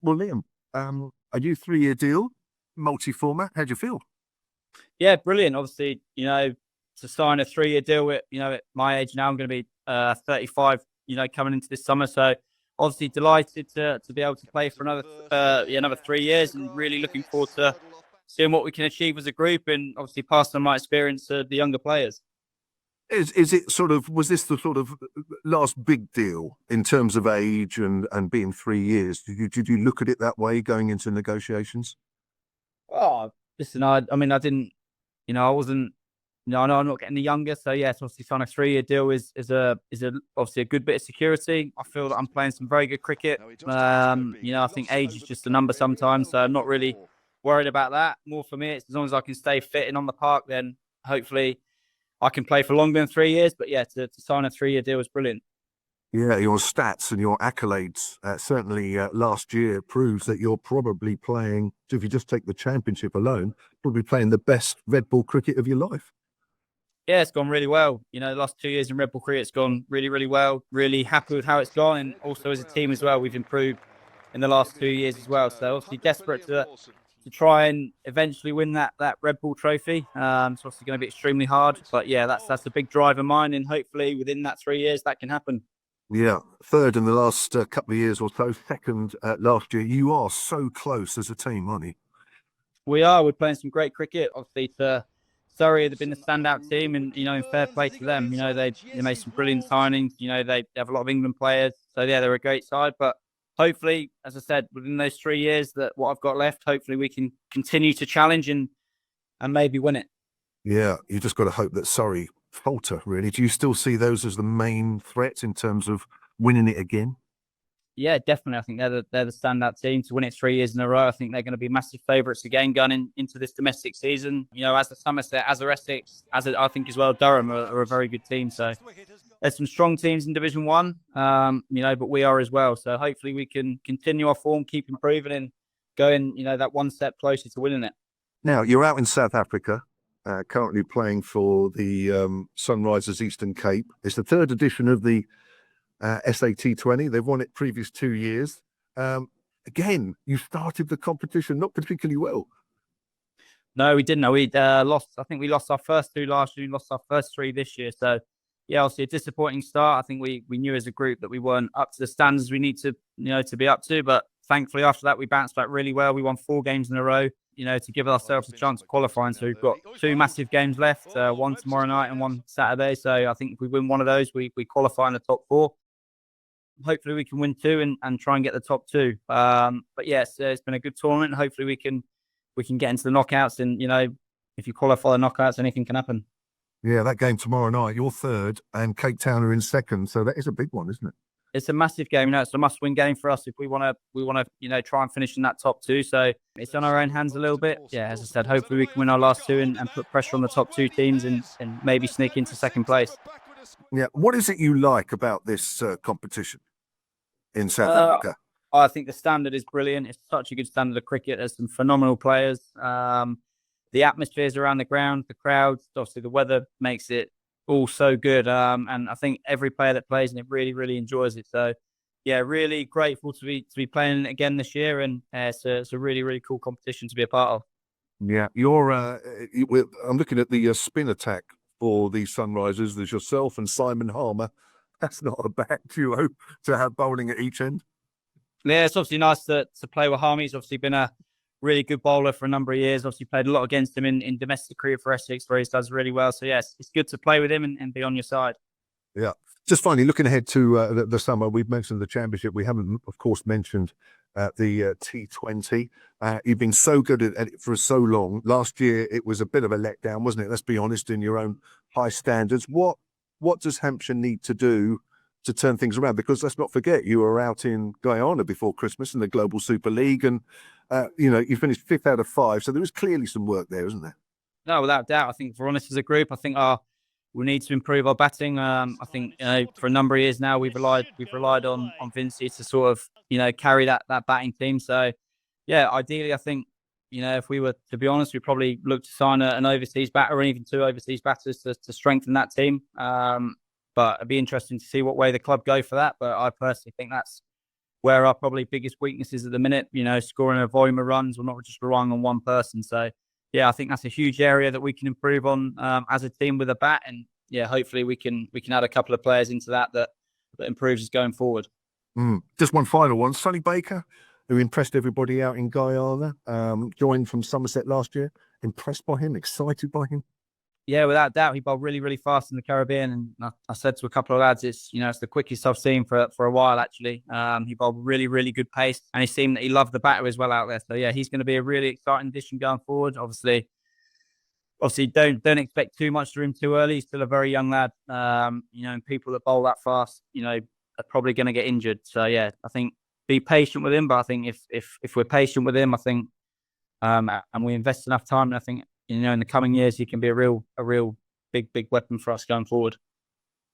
Well, Liam, a new 3-year deal, multi-format. How'd you feel? Yeah, brilliant. Obviously, to sign a 3-year deal at, at my age now, I'm going to be 35, coming into this summer. So obviously delighted to be able to play for another 3 years, and really looking forward to seeing what we can achieve as a group, and obviously pass on my experience to the younger players. Is it sort of, was this the sort of last big deal in terms of age and being 3 years? Did you look at it that way going into negotiations? Oh, listen, I mean, I didn't, I wasn't, I know I'm not getting any younger. So yes, obviously signing a 3-year deal is obviously a good bit of security. I feel that I'm playing some very good cricket. I think age is just a number sometimes, so I'm not really worried about that. More for me, it's as long as I can stay fit and on the park, then hopefully I can play for longer than 3 years. But yeah, to sign a 3-year deal is brilliant. Yeah, your stats and your accolades certainly last year proves that you're probably playing, if you just take the championship alone, probably playing the best red ball cricket of your life. Yeah, it's gone really well. The last 2 years in Red Bull cricket, it's gone really, really well. Really happy with how it's gone, and also as a team as well, we've improved in the last 2 years as well. So obviously desperate to try and eventually win that Red Bull trophy. It's obviously going to be extremely hard, but yeah, that's a big drive of mine, and hopefully within that 3 years that can happen. Yeah, third in the last couple of years or so, second last year. You are so close as a team, aren't you? We're playing some great cricket. Obviously, to Surrey have been the standout team, and in fair play to them. They made some brilliant signings. They have a lot of England players, so yeah, they're a great side. But hopefully, as I said, within those 3 years, that what I've got left, hopefully we can continue to challenge and maybe win it. Yeah, you just got to hope that Surrey falter, really. Do you still see those as the main threat in terms of winning it again? Yeah, definitely. I think they're the standout team to win it 3 years in a row. I think they're going to be massive favourites again going into this domestic season. As a Somerset, as a Essex, I think as well, Durham are a very good team. So there's some strong teams in Division One, but we are as well. So hopefully we can continue our form, keep improving, and going, that one step closer to winning it. Now, you're out in South Africa, currently playing for the Sunrisers Eastern Cape. It's the third edition of the SAT20. They've won it previous 2 years. Again, you started the competition not particularly well. No, we didn't. We lost. I think we lost our first two last year. We lost our first three this year. So, yeah, obviously a disappointing start. I think we knew as a group that we weren't up to the standards we need to be up to. But thankfully, after that, we bounced back really well. We won 4 games in a row, to give ourselves a chance of qualifying. So we've got two massive games left, one tomorrow night and one Saturday. So I think if we win one of those, we qualify in the top four. Hopefully we can win two and try and get the top two. But yes, it's been a good tournament. Hopefully we can get into the knockouts, and if you qualify the knockouts, anything can happen. Yeah, that game tomorrow night, you're third and Cape Town are in second, so that is a big one, isn't it? It's a massive game. It's a must-win game for us if we want to try and finish in that top two. So it's on our own hands a little bit. Yeah, as I said, hopefully we can win our last two and put pressure on the top two teams and maybe sneak into second place. Yeah, what is it you like about this competition in South Africa? I think the standard is brilliant. It's such a good standard of cricket. There's some phenomenal players. The atmospheres around the ground, the crowds, obviously the weather makes it all so good. And I think every player that plays in it really, really enjoys it. So, yeah, really grateful to be playing it again this year. And it's a really, really cool competition to be a part of. Yeah, I'm looking at the spin attack for the Sunrisers. There's yourself and Simon Harmer. That's not a bad duo to have bowling at each end. Yeah, it's obviously nice to play with Harmy. He's obviously been a really good bowler for a number of years. Obviously played a lot against him in domestic cricket for Essex, where he does really well. So, yes, it's good to play with him and be on your side. Yeah. Just finally, looking ahead to the summer, we've mentioned the championship. We haven't, of course, mentioned the T20. You've been so good at it for so long. Last year, it was a bit of a letdown, wasn't it? Let's be honest, in your own high standards. What does Hampshire need to do to turn things around? Because let's not forget, you were out in Guyana before Christmas in the Global Super League, and you finished 5th out of 5. So there is clearly some work there, isn't there? No, without doubt. I think if we're honest as a group, I think we need to improve our batting. I think for a number of years now we've relied on Vincey to sort of carry that batting team. So yeah, ideally I think if we were to be honest, we'd probably look to sign an overseas batter or even two overseas batters to strengthen that team. But it'd be interesting to see what way the club go for that. But I personally think that's where our probably biggest weaknesses at the minute. Scoring a volume of runs. We're not just relying on one person. So yeah, I think that's a huge area that we can improve on as a team with a bat. And yeah, hopefully we can add a couple of players into that improves us going forward. Just one final one. Sonny Baker, who impressed everybody out in Guyana, joined from Somerset last year. Impressed by him, excited by him. Yeah, without doubt, he bowled really, really fast in the Caribbean. And I said to a couple of lads, it's the quickest I've seen for a while, actually. He bowled really, really good pace, and he seemed that he loved the batter as well out there. So yeah, he's going to be a really exciting addition going forward. Obviously, don't expect too much from him too early. He's still a very young lad. And people that bowl that fast, are probably going to get injured. So yeah, I think be patient with him. But I think if we're patient with him, I think, and we invest enough time, and I think, in the coming years, he can be a real big weapon for us going forward.